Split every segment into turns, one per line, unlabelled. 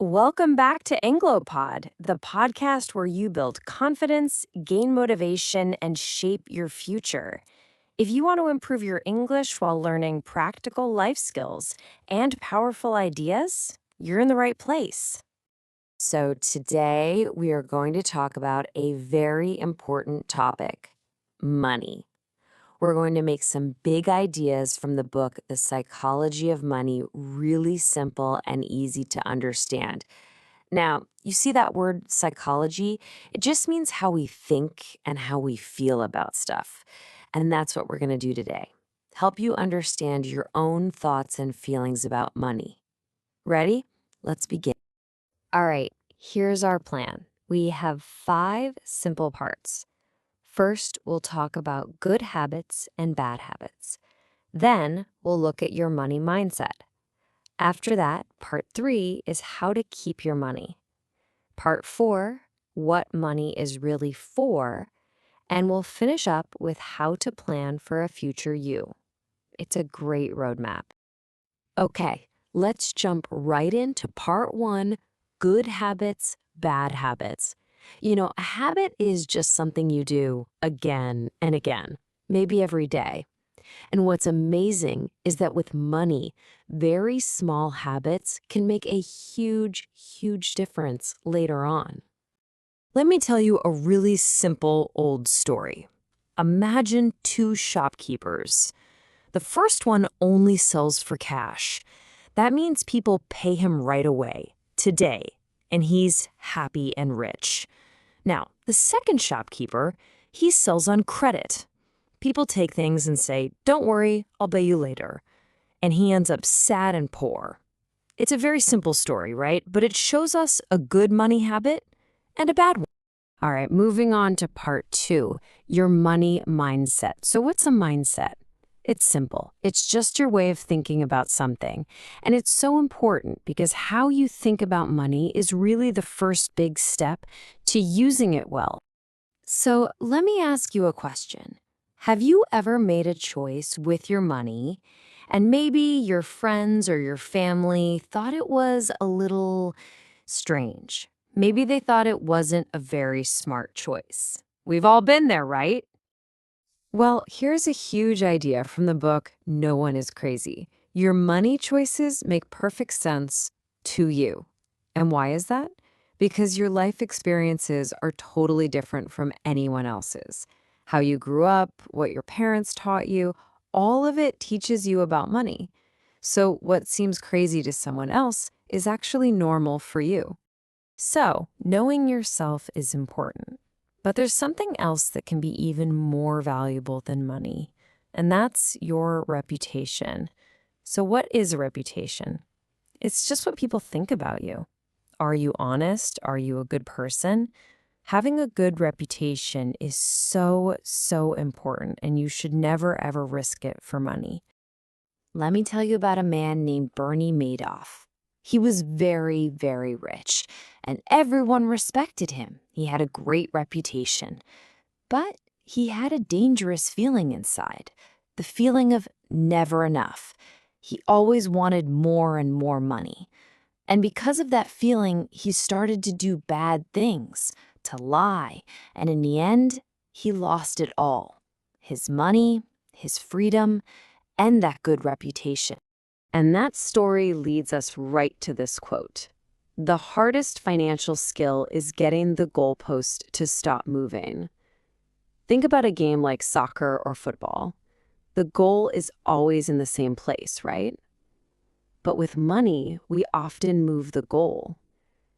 Welcome back to Englopod, the podcast where you build confidence, gain motivation, and shape your future. If you want to improve your English while learning practical life skills and powerful ideas, you're in the right place. So today we are going to talk about a very important topic, money. We're going to make some big ideas from the book, The Psychology of Money, really simple and easy to understand. Now, you see that word psychology? It just means how we think and how we feel about stuff. And that's what we're going to do today. Help you understand your own thoughts and feelings about money. Ready? Let's begin. All right, here's our plan. We have 5 simple parts. First, we'll talk about good habits and bad habits. Then, we'll look at your money mindset. After that, part 3 is how to keep your money. Part 4, what money is really for. And we'll finish up with how to plan for a future you. It's a great roadmap. Okay, let's jump right into part 1, good habits, bad habits. You know, a habit is just something you do again and again, maybe every day. And what's amazing is that with money, very small habits can make a huge, huge difference later on. Let me tell you a really simple old story. Imagine 2 shopkeepers. The first one only sells for cash. That means people pay him right away, today, and he's happy and rich. Now, the second shopkeeper, he sells on credit. People take things and say, "Don't worry, I'll pay you later." And he ends up sad and poor. It's a very simple story, right? But it shows us a good money habit and a bad one. All right, moving on to part 2, your money mindset. So what's a mindset? It's simple. It's just your way of thinking about something. And it's so important because how you think about money is really the first big step to using it well. So let me ask you a question. Have you ever made a choice with your money and maybe your friends or your family thought it was a little strange? Maybe they thought it wasn't a very smart choice. We've all been there, right? Well, here's a huge idea from the book, No One is Crazy. Your money choices make perfect sense to you. And why is that? Because your life experiences are totally different from anyone else's. How you grew up, what your parents taught you, all of it teaches you about money. So what seems crazy to someone else is actually normal for you. So knowing yourself is important. But there's something else that can be even more valuable than money, and that's your reputation. So what is a reputation? It's just what people think about you. Are you honest? Are you a good person? Having a good reputation is so, so important, and you should never, ever risk it for money. Let me tell you about a man named Bernie Madoff. He was very, very rich, and everyone respected him. He had a great reputation. But he had a dangerous feeling inside, the feeling of never enough. He always wanted more and more money. And because of that feeling, he started to do bad things, to lie, and in the end, he lost it all. His money, his freedom, and that good reputation. And that story leads us right to this quote. The hardest financial skill is getting the goalpost to stop moving. Think about a game like soccer or football. The goal is always in the same place, right? But with money, we often move the goal.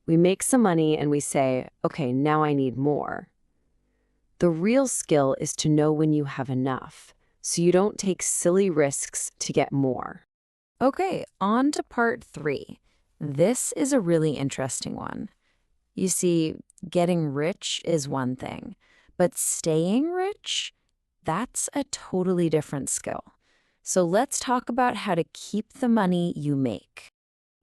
We make some money and we say, okay, now I need more. The real skill is to know when you have enough, so you don't take silly risks to get more. Okay, on to part 3. This is a really interesting one. You see, getting rich is one thing, but staying rich, that's a totally different skill. So let's talk about how to keep the money you make.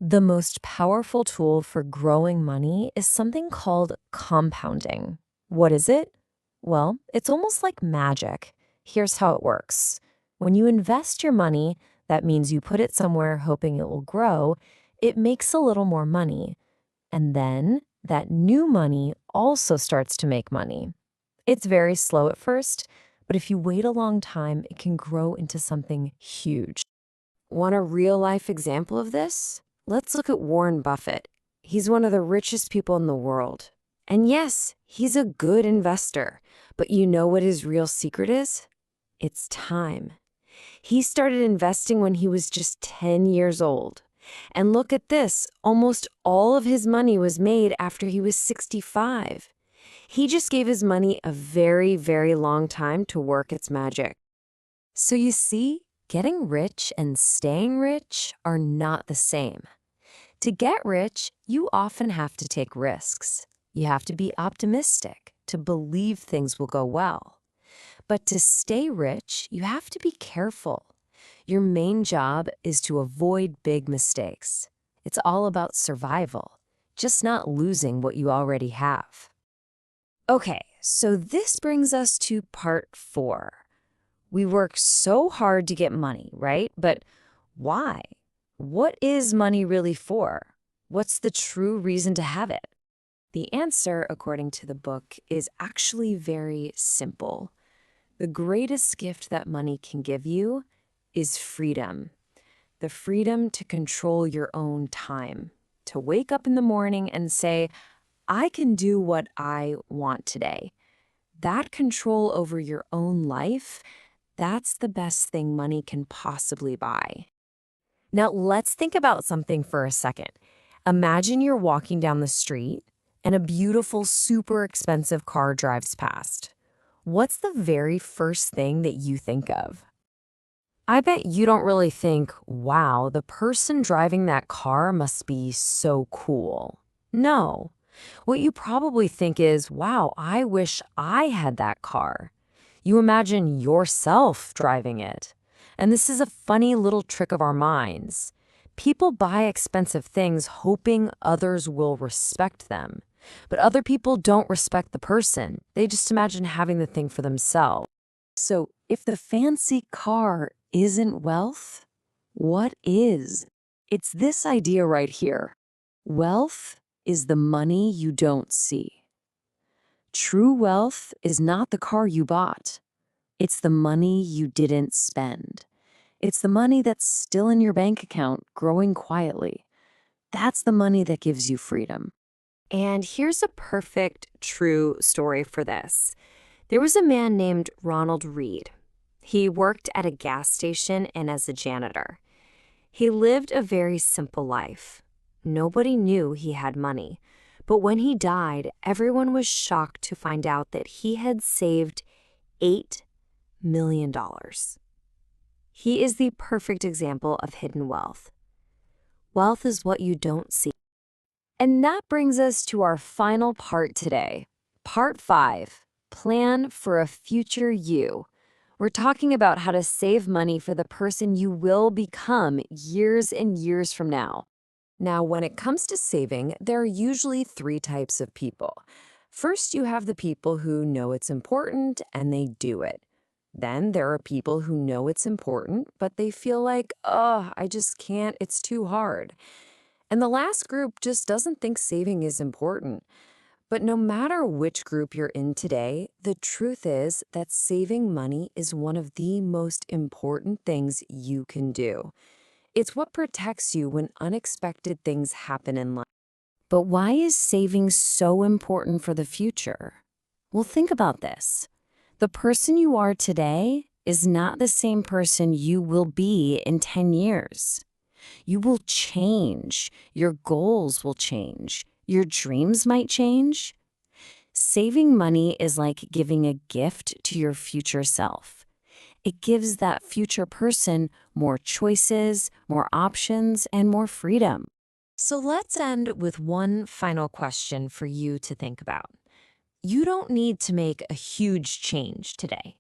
The most powerful tool for growing money is something called compounding. What is it? Well, it's almost like magic. Here's how it works. When you invest your money, that means you put it somewhere hoping it will grow, it makes a little more money. And then that new money also starts to make money. It's very slow at first, but if you wait a long time, it can grow into something huge. Want a real-life example of this? Let's look at Warren Buffett. He's one of the richest people in the world. And yes, he's a good investor. But you know what his real secret is? It's time. He started investing when he was just 10 years old. And look at this, almost all of his money was made after he was 65. He just gave his money a very, very long time to work its magic. So you see, getting rich and staying rich are not the same. To get rich, you often have to take risks. You have to be optimistic, to believe things will go well. But to stay rich, you have to be careful. Your main job is to avoid big mistakes. It's all about survival, just not losing what you already have. Okay, so this brings us to part 4. We work so hard to get money, right? But why? What is money really for? What's the true reason to have it? The answer, according to the book, is actually very simple. The greatest gift that money can give you is freedom. The freedom to control your own time, to wake up in the morning and say, I can do what I want today. That control over your own life, that's the best thing money can possibly buy. Now, let's think about something for a second. Imagine you're walking down the street and a beautiful, super expensive car drives past. What's the very first thing that you think of? I bet you don't really think, wow, the person driving that car must be so cool. No. What you probably think is, wow, I wish I had that car. You imagine yourself driving it. And this is a funny little trick of our minds. People buy expensive things hoping others will respect them. But other people don't respect the person. They just imagine having the thing for themselves. So if the fancy car isn't wealth, what is? It's this idea right here. Wealth is the money you don't see. True wealth is not the car you bought. It's the money you didn't spend. It's the money that's still in your bank account, growing quietly. That's the money that gives you freedom. And here's a perfect, true story for this. There was a man named Ronald Reed. He worked at a gas station and as a janitor. He lived a very simple life. Nobody knew he had money. But when he died, everyone was shocked to find out that he had saved $8 million. He is the perfect example of hidden wealth. Wealth is what you don't see. And that brings us to our final part today. Part 5, Plan for a Future You. We're talking about how to save money for the person you will become years and years from now. Now, when it comes to saving, there are usually 3 types of people. First, you have the people who know it's important and they do it. Then there are people who know it's important, but they feel like, oh, I just can't, it's too hard. And the last group just doesn't think saving is important. But no matter which group you're in today, the truth is that saving money is one of the most important things you can do. It's what protects you when unexpected things happen in life. But why is saving so important for the future? Well, think about this. The person you are today is not the same person you will be in 10 years. You will change. Your goals will change. Your dreams might change. Saving money is like giving a gift to your future self. It gives that future person more choices, more options, and more freedom. So let's end with one final question for you to think about. You don't need to make a huge change today.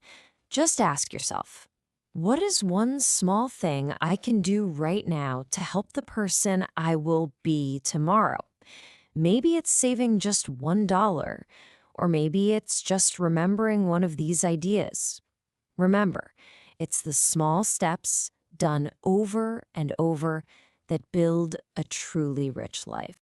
Just ask yourself, what is one small thing I can do right now to help the person I will be tomorrow? Maybe it's saving just $1, or maybe it's just remembering one of these ideas. Remember, it's the small steps done over and over that build a truly rich life.